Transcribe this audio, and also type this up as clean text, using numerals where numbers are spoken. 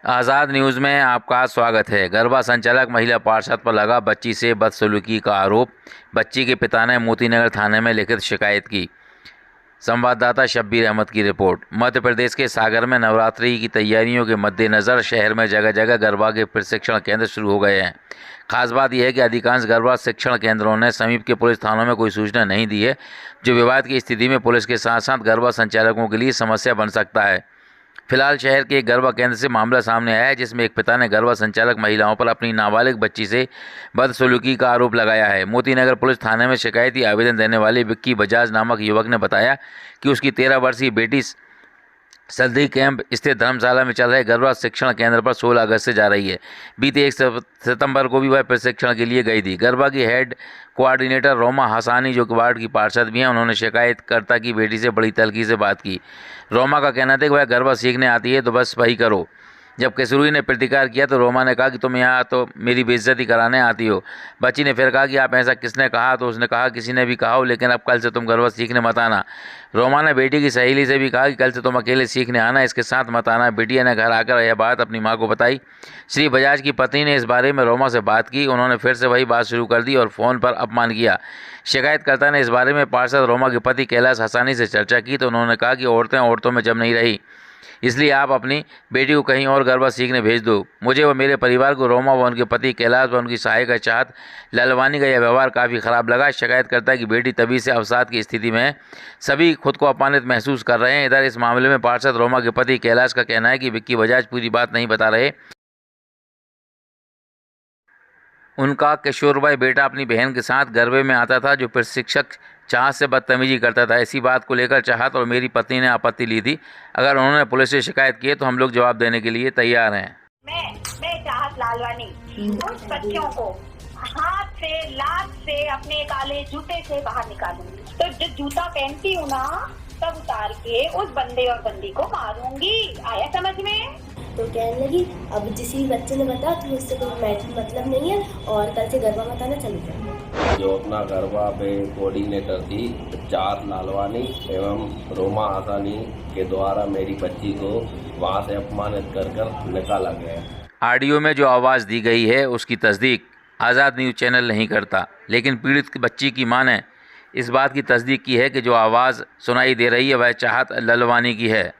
आज़ाद news में आपका स्वागत है। गरबा संचालक महिला पार्षद पर लगा बच्ची से बदसलूकी का आरोप। बच्ची के पिता ने मोतीनगर थाने में लिखित शिकायत की। संवाददाता शब्बीर अहमद की रिपोर्ट। मध्य प्रदेश के सागर में नवरात्रि की तैयारियों के मद्देनज़र शहर में जगह जगह गरबा के प्रशिक्षण केंद्र शुरू हो गए हैं। खास बात यह है कि अधिकांश गरबा शिक्षण केंद्रों ने समीप के पुलिस थानों में कोई सूचना नहीं दी है, जो विवाद की स्थिति में पुलिस के साथ साथ गरबा संचालकों के लिए समस्या बन सकता है। फिलहाल शहर के एक गरबा केंद्र से मामला सामने आया है, जिसमें एक पिता ने गरबा संचालक महिलाओं पर अपनी नाबालिग बच्ची से बदसलूकी का आरोप लगाया है। मोतीनगर पुलिस थाने में शिकायती आवेदन देने वाले विक्की बजाज नामक युवक ने बताया कि उसकी 13 वर्षीय बेटी सल्दी कैंप स्थित धर्मशाला में चल रहे गरबा शिक्षण केंद्र पर 16 अगस्त से जा रही है। बीते 1 सितंबर को भी वह प्रशिक्षण के लिए गई थी। गरबा की हेड कोऑर्डिनेटर रोमा हसानी, जो कि वार्ड की पार्षद भी हैं, उन्होंने शिकायतकर्ता की बेटी से बड़ी तल्खी से बात की। रोमा का कहना था कि वह गरबा सीखने आती है तो बस वही करो। जब किशोरी ने प्रतिकार किया तो रोमा ने कहा कि तुम यहाँ तो मेरी बेइज्जती कराने आती हो। बच्ची ने फिर कहा कि आप ऐसा किसने कहा, तो उसने कहा किसी ने भी कहा हो, लेकिन अब कल से तुम गरबा सीखने मत आना। रोमा ने बेटी की सहेली से भी कहा कि कल से तुम अकेले सीखने आना, इसके साथ मत आना। बेटिया ने घर आकर यह बात अपनी माँ को बताई। श्री बजाज की पत्नी ने इस बारे में रोमा से बात की। उन्होंने फिर से वही बात शुरू कर दी और फ़ोन पर अपमान किया। शिकायतकर्ता ने इस बारे में पार्षद रोमा के पति कैलाश हसानी से चर्चा की तो उन्होंने कहा कि औरतें औरतों में जम नहीं रही, इसलिए आप अपनी बेटी को कहीं और गरबा सीखने भेज दो। मुझे व मेरे परिवार को रोमा व उनके पति कैलाश व उनकी सहायिका चाहत ललवानी का यह व्यवहार काफ़ी ख़राब लगा। शिकायतकर्ता की बेटी तभी से अवसाद की स्थिति में है। सभी खुद को अपमानित महसूस कर रहे हैं। इधर इस मामले में पार्षद रोमा के पति कैलाश का कहना है कि विक्की बजाज पूरी बात नहीं बता रहे। उनका किशोरवय बेटा अपनी बहन के साथ गरबे में आता था, जो प्रशिक्षक चाहत से बदतमीजी करता था। इसी बात को लेकर चाहत और मेरी पत्नी ने आपत्ति ली थी। अगर उन्होंने पुलिस से शिकायत की तो हम लोग जवाब देने के लिए तैयार हैं। मैं चाहत लालवानी उस बच्चों को हाथ से लात से अपने काले जूते से बाहर निकालूंगी। तो जो जूता पहनती हूँ ना, तब उतार के उस बंदे और बंदी को मारूंगी। आया समझ में? तो कहने लगी अब जिस बच्चे ने बताया तो उससे कोई मतलब नहीं है और कल से गरबा मत आना चली जाए। जो अपना गरबा पे कोऑर्डिनेटर थी चाहत लालवानी एवं रोमा हसानी के द्वारा मेरी बच्ची को वहां से अपमानित कर निकाला गया। ऑडियो में जो आवाज़ दी गई है उसकी तस्दीक आज़ाद न्यूज़ चैनल नहीं करता, लेकिन पीड़ित बच्ची की मां ने इस बात की तस्दीक की है कि जो आवाज़ सुनाई दे रही है वह चाहत ललवानी की है।